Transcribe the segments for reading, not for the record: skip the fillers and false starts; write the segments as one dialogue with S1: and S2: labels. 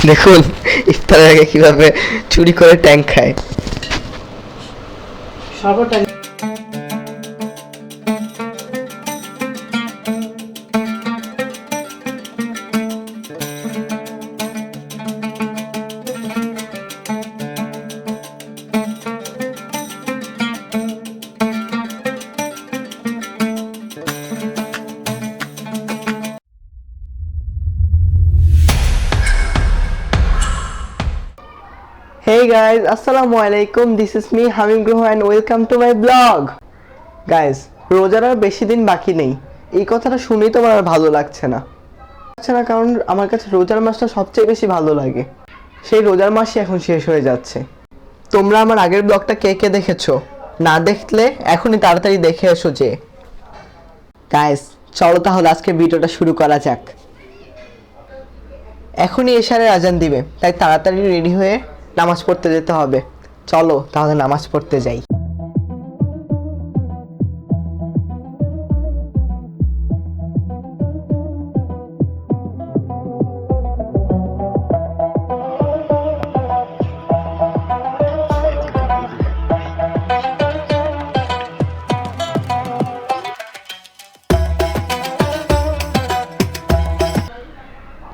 S1: দেখুন ইফতারের আগে কিভাবে চুরি করে ট্যাঙ্ক খায়। Hey guys, assalamu alaikum. This is me Hamim Groho and welcome to my blog. Guys, রোজার আর বেশি দিন বাকি নেই। এই কথাটা শুনেই তো আমার ভালো লাগছে না কারণ আমার কাছে রোজার মাসটা সবচেয়ে বেশি ভালো লাগে। সেই রোজার মাসই এখন শেষ হয়ে যাচ্ছে। তোমরা আমার আগের ব্লগটা কে কে দেখেছো? না দেখলে এখনই তাড়াতাড়ি দেখে এসো যে। গাইস, চলো তাহলে আজকে ভিডিওটা শুরু করা যাক। এখনই এশারের আজান দিবে, তাই তাড়াতাড়ি রেডি হয়ে নামাজ পড়তে যেতে হবে। চলো তাহলে নামাজ পড়তে যাই।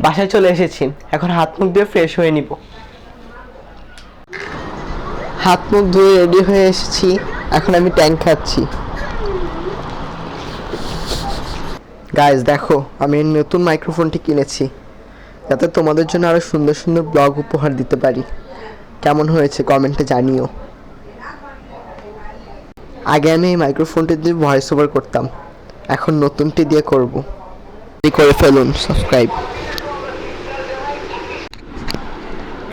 S1: বাসায় চলে এসেছি, এখন হাত মুখ দিয়ে ফ্রেশ হয়ে নিব। হাত মুখ ধুয়ে রেডি হয়ে এসেছি, এখন আমি ট্যাঙ্ক খাচ্ছি। গাইজ দেখো, আমি নতুন মাইক্রোফোনটি কিনেছি যাতে তোমাদের জন্য আরো সুন্দর সুন্দর ব্লগ উপহার দিতে পারি। কেমন হয়েছে কমেন্টে জানিও। আগে আমি এই মাইক্রোফোনটি দিয়ে ভয়েস ওভার করতাম, এখন নতুনটি দিয়ে করব। করে ফেলুন সাবস্ক্রাইব।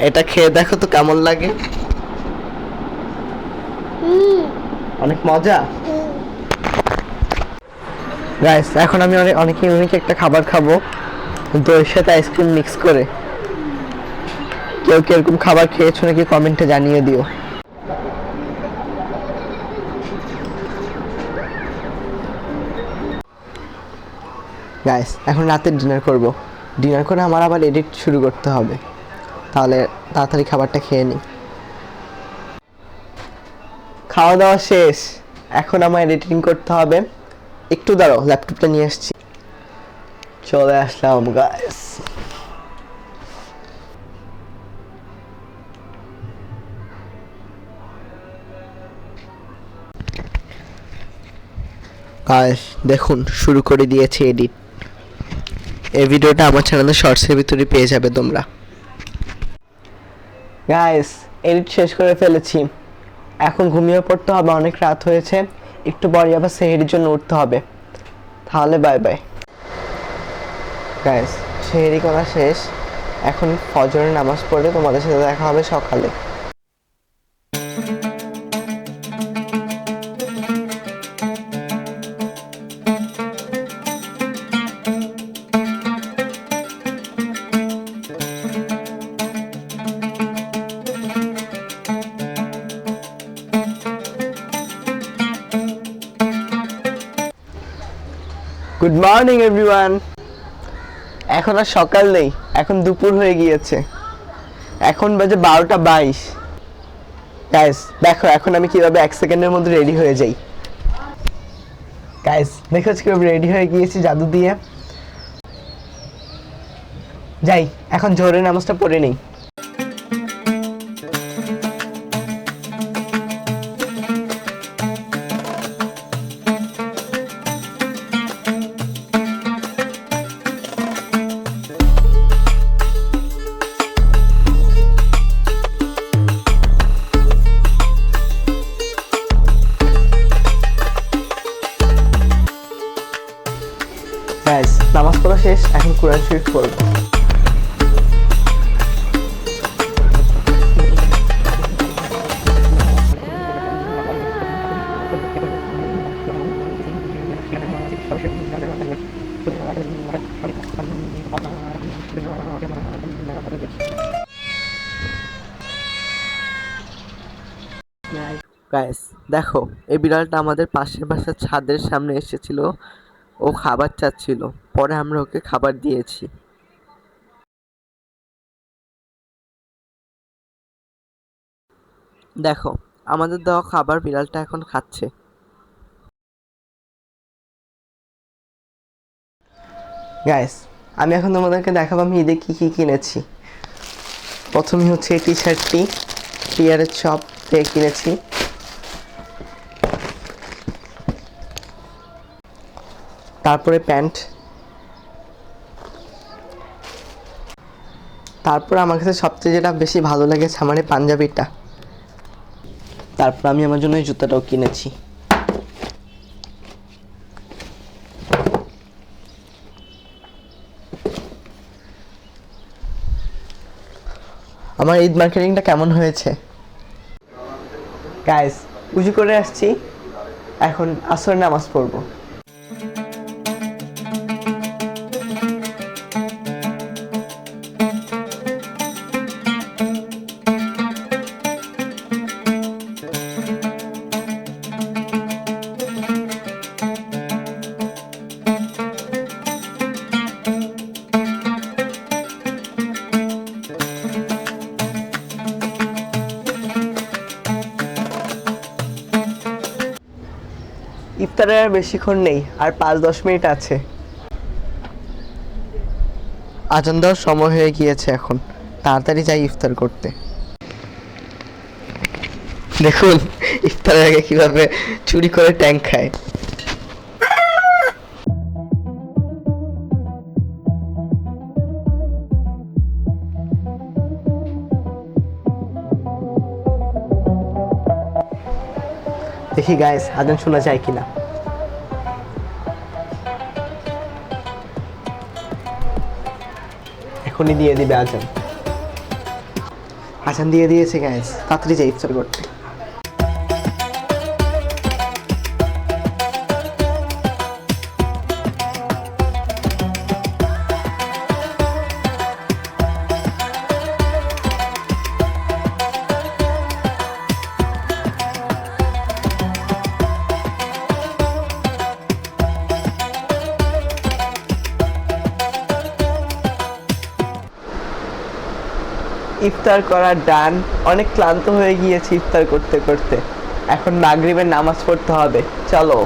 S1: এটা খেয়ে দেখো তো কেমন লাগে। অনেক মজা। গাইস, এখন আমি অনেক ইউনিক একটা খাবার খাবো, দইয়ের সাথে আইসক্রিম মিক্স করে। কেউ কি এরকম খাবার খেয়েছো নাকি কমেন্টে জানিয়ে দিও। গাইস, এখন রাতের ডিনার করব। ডিনার করে আমার আবার এডিট শুরু করতে হবে, তাহলে তাড়াতাড়ি খাবারটা খেয়ে নিই। খাওয়া দাওয়া শেষ, এখন আমার এডিটিং করতে হবে। একটু দাঁড়াও, ল্যাপটপটা নিয়ে আসছি। চলে আসলাম গাইস। গাইস দেখুন, শুরু করে দিয়েছি এডিট। এই ভিডিওটা আমার চ্যানেলে শর্টসের ভিতরে পেয়ে যাবে তোমরা। গাইস, এডিট শেষ করে ফেলেছি, এখন ঘুমিয়ে পড়তে হবে, অনেক রাত হয়েছে। একটু পরে আবার সেহরির জন্য উঠতে হবে। তাহলে বাই বাই। গাইস, সেহরি করা শেষ, এখন ফজরের নামাজ পড়ে তোমাদের সাথে দেখা হবে সকালে। Good morning everyone. এখন আর সকাল নেই, এখন দুপুর হয়ে গিয়েছে। এখন বাজে 12:22। গাইস দেখো, এখন আমি কিভাবে 1 সেকেন্ডের মধ্যে রেডি হয়ে যাই। গাইস দেখো কিভাবে রেডি হয়ে গিয়েছি জাদু দিয়ে। যাই, এখন জোহরের নামাজটা পড়ে নেই। গাইস, নামাজ পড়া শেষ, এখন কোরআন শরীফ পড়ব। গাইস দেখো, এই বিড়ালটা আমাদের পাশের বাসার ছাদের সামনে এসেছিল। ও খাবার চাচ্ছিল, পরে আমরা ওকে খাবার দিয়েছি। দেখো, আমাদের দেওয়া খাবার বিড়ালটা এখন খাচ্ছে। গাইস, আমি এখন তোমাদেরকে দেখাবো আমি ঈদে কী কী কিনেছি। প্রথমে হচ্ছে এই টি শার্টটি পিয়ারের শপ থেকে কিনেছি। তারপরে প্যান্ট, তারপর আমার কাছে সবচেয়ে যেটা বেশি ভালো লেগেছে আমার এই পাঞ্জাবিটা। তারপর আমি আমার জন্য এই জুতাটাও কিনেছি। আমার ঈদ মার্কেটিংটা কেমন হয়েছে গাইস? উজু করে আসছি, এখন আসর নামাজ পড়বো। ইফতারের আর বেশিক্ষণ নেই, আর 5-10 মিনিট আছে। আজান দেওয়ার সময় হয়ে গিয়েছে, এখন তাড়াতাড়ি যাই ইফতার করতে। দেখুন ইফতারের আগে কিভাবে চুরি করে ট্যাঙ্ক খায়। দেখি গাইস আজান শোনা যায় কিনা। এখনই দিয়ে দিবে আজান। আজান দিয়ে দিয়েছে গাইস, তাড়াতাড়ি যাই ইফতার করতে। ইফতার করা ডান। অনেক ক্লান্ত হয়ে গিয়েছি ইফতার করতে করতে, এখন মাগরিবের নামাজ পড়তে হবে। চলো।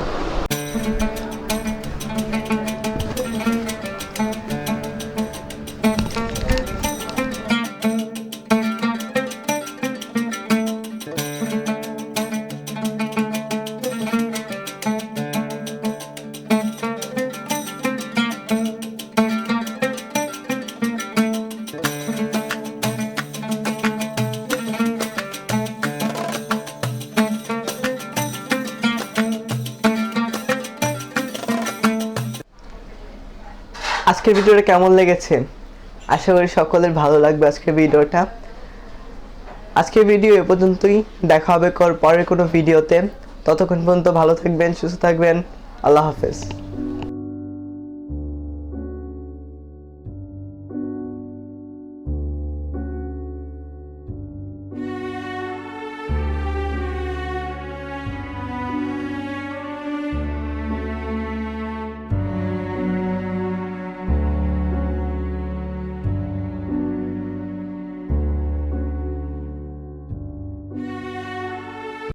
S1: আজকের ভিডিওটা কেমন লেগেছে? আশা করি সকলের ভালো লাগবে আজকের ভিডিওটা। আজকের ভিডিও এ পর্যন্তই, দেখা হবে পরের কোনো ভিডিওতে। ততক্ষণ পর্যন্ত ভালো থাকবেন, সুস্থ থাকবেন। আল্লাহ হাফেজ।